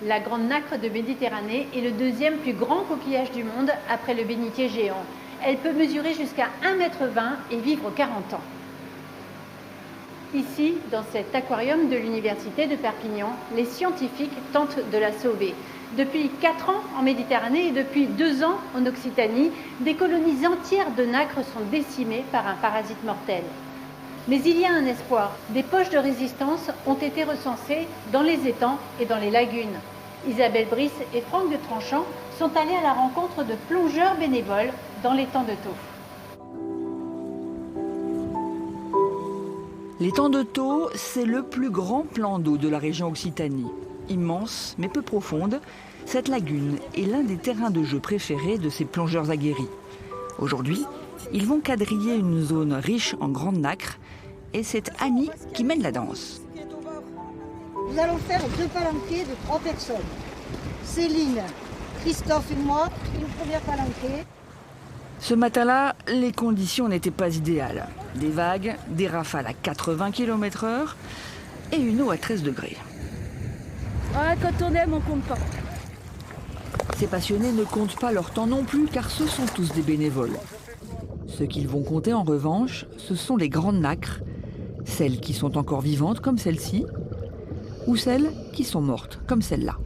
La grande nacre de Méditerranée est le deuxième plus grand coquillage du monde après le bénitier géant. Elle peut mesurer jusqu'à 1,20 m et vivre 40 ans. Ici, dans cet aquarium de l'Université de Perpignan, les scientifiques tentent de la sauver. Depuis 4 ans en Méditerranée et depuis 2 ans en Occitanie, des colonies entières de nacres sont décimées par un parasite mortel. Mais il y a un espoir. Des poches de résistance ont été recensées dans les étangs et dans les lagunes. Isabelle Brice et Franck de Tranchant sont allés à la rencontre de plongeurs bénévoles dans l'étang de Thau. L'étang de Thau, c'est le plus grand plan d'eau de la région Occitanie. Immense, mais peu profonde, cette lagune est l'un des terrains de jeu préférés de ces plongeurs aguerris. Aujourd'hui, ils vont quadriller une zone riche en grandes nacres et c'est Annie qui mène la danse. Nous allons faire 2 palanquets de 3 personnes. Céline, Christophe et moi, une première palanquée. Ce matin-là, les conditions n'étaient pas idéales. Des vagues, des rafales à 80 km/h et une eau à 13 degrés. Ouais, quand on aime, on compte pas. Ces passionnés ne comptent pas leur temps non plus car ce sont tous des bénévoles. Ce qu'ils vont compter en revanche, ce sont les grandes nacres, celles qui sont encore vivantes comme celle-ci, ou celles qui sont mortes comme celle-là.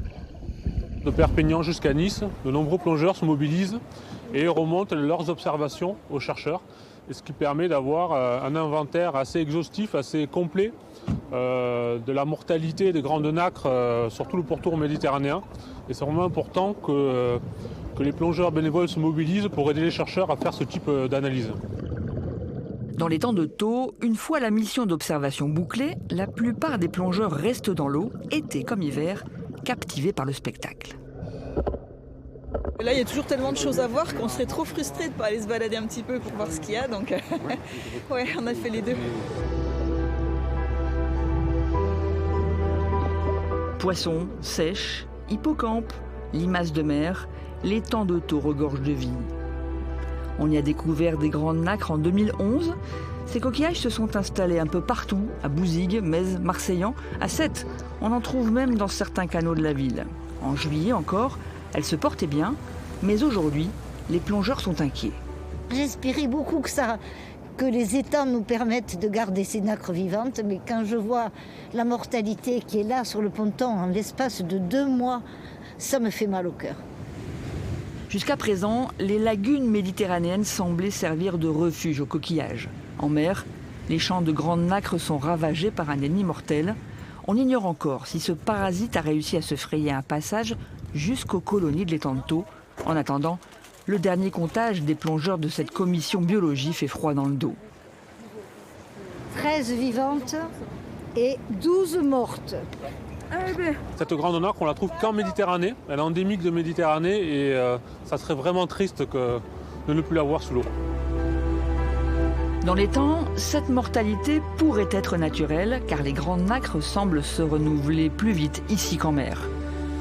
De Perpignan jusqu'à Nice, de nombreux plongeurs se mobilisent et remontent leurs observations aux chercheurs, et ce qui permet d'avoir un inventaire assez exhaustif, assez complet de la mortalité des grandes nacres sur tout le pourtour méditerranéen. Et c'est vraiment important que les plongeurs bénévoles se mobilisent pour aider les chercheurs à faire ce type d'analyse. Dans l'étang de Thau, une fois la mission d'observation bouclée, la plupart des plongeurs restent dans l'eau, été comme hiver, captivés par le spectacle. Là, il y a toujours tellement de choses à voir qu'on serait trop frustré de ne pas aller se balader un petit peu pour voir ce qu'il y a. Donc, ouais, on a fait les deux. Poissons, sèches, hippocampes, limaces de mer, l'étang de Thau regorge de vie. On y a découvert des grandes nacres en 2011. Ces coquillages se sont installés un peu partout, à Bouzigues, Metz, Marseillan, à Sète. On en trouve même dans certains canaux de la ville. En juillet encore, elles se portaient bien, mais aujourd'hui, les plongeurs sont inquiets. J'espérais beaucoup que les étangs nous permettent de garder ces nacres vivantes, mais quand je vois la mortalité qui est là sur le ponton en l'espace de 2 mois, ça me fait mal au cœur. Jusqu'à présent, les lagunes méditerranéennes semblaient servir de refuge aux coquillages. En mer, les champs de grandes nacres sont ravagés par un ennemi mortel. On ignore encore si ce parasite a réussi à se frayer un passage jusqu'aux colonies de l'étang de Thau. En attendant, le dernier comptage des plongeurs de cette commission biologie fait froid dans le dos. 13 vivantes et 12 mortes. Cette grande nacre, on la trouve qu'en Méditerranée. Elle est endémique de Méditerranée et ça serait vraiment triste de ne plus la voir sous l'eau. Dans l'étang, cette mortalité pourrait être naturelle car les grandes nacres semblent se renouveler plus vite ici qu'en mer.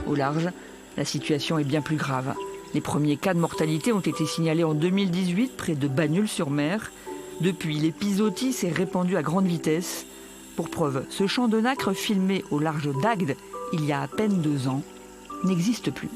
Au large, la situation est bien plus grave. Les premiers cas de mortalité ont été signalés en 2018 près de Bagnols-sur-Mer. Depuis, l'épizootie s'est répandue à grande vitesse. Pour preuve, ce champ de nacre filmé au large d'Agde il y a à peine 2 ans n'existe plus.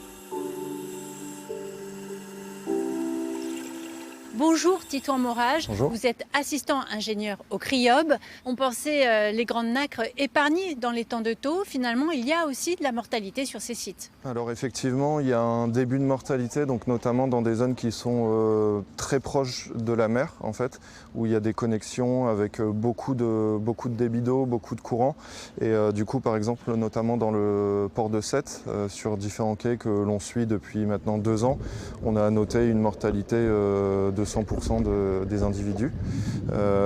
Bonjour Titouan Morage, Bonjour. Vous êtes assistant ingénieur au CRIOB. On pensait les grandes nacres épargnées dans l'étang de Thau. Finalement, il y a aussi de la mortalité sur ces sites. Alors effectivement, il y a un début de mortalité, donc notamment dans des zones qui sont très proches de la mer, en fait, où il y a des connexions avec beaucoup de débit d'eau, beaucoup de courants. Et du coup, par exemple, notamment dans le port de Sète, sur différents quais que l'on suit depuis maintenant 2 ans, on a noté une mortalité de 100% des individus.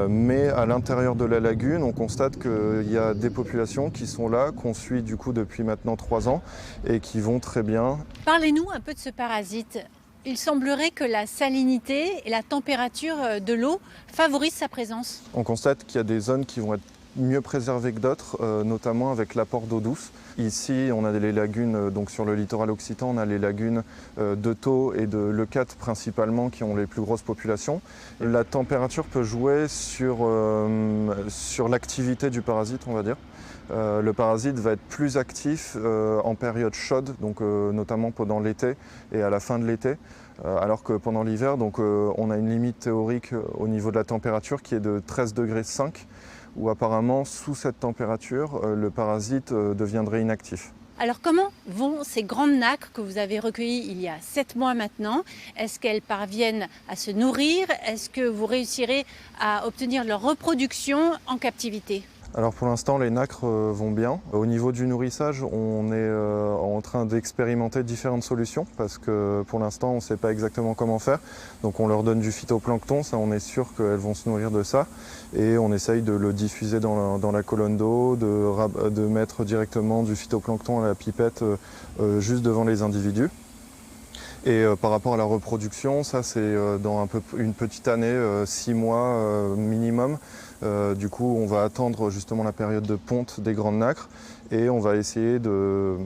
Mais à l'intérieur de la lagune, on constate qu'il y a des populations qui sont là, qu'on suit du coup depuis maintenant 3 ans et qui vont très bien. Parlez-nous un peu de ce parasite. Il semblerait que la salinité et la température de l'eau favorisent sa présence. On constate qu'il y a des zones qui vont être mieux préservées que d'autres, notamment avec l'apport d'eau douce. Ici, on a les lagunes, donc sur le littoral occitan, on a les lagunes de Thau et de Leucate principalement qui ont les plus grosses populations. La température peut jouer sur l'activité du parasite, on va dire. le parasite va être plus actif en période chaude, donc notamment pendant l'été et à la fin de l'été, alors que pendant l'hiver, on a une limite théorique au niveau de la température qui est de 13,5 degrés, où apparemment sous cette température, le parasite deviendrait inactif. Alors comment vont ces grandes nacres que vous avez recueillies il y a 7 mois maintenant? Est-ce qu'elles parviennent à se nourrir? Est-ce que vous réussirez à obtenir leur reproduction en captivité? Alors pour l'instant, les nacres vont bien. Au niveau du nourrissage, on est en train d'expérimenter différentes solutions parce que pour l'instant, on ne sait pas exactement comment faire. Donc on leur donne du phytoplancton, ça on est sûr qu'elles vont se nourrir de ça. Et on essaye de le diffuser dans la colonne d'eau, de mettre directement du phytoplancton à la pipette juste devant les individus. Et par rapport à la reproduction, ça c'est dans une petite année, 6 mois minimum. Du coup, on va attendre justement la période de ponte des grandes nacres et on va essayer de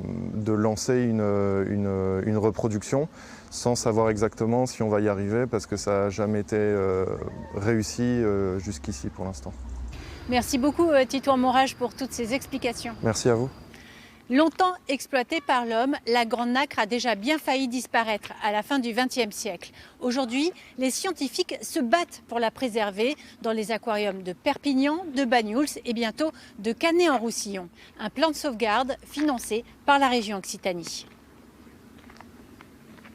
lancer une reproduction sans savoir exactement si on va y arriver parce que ça n'a jamais été réussi jusqu'ici pour l'instant. Merci beaucoup Titouan Morage pour toutes ces explications. Merci à vous. Longtemps exploitée par l'homme, la grande nacre a déjà bien failli disparaître à la fin du XXe siècle. Aujourd'hui, les scientifiques se battent pour la préserver dans les aquariums de Perpignan, de Banyuls et bientôt de Canet-en-Roussillon. Un plan de sauvegarde financé par la région Occitanie.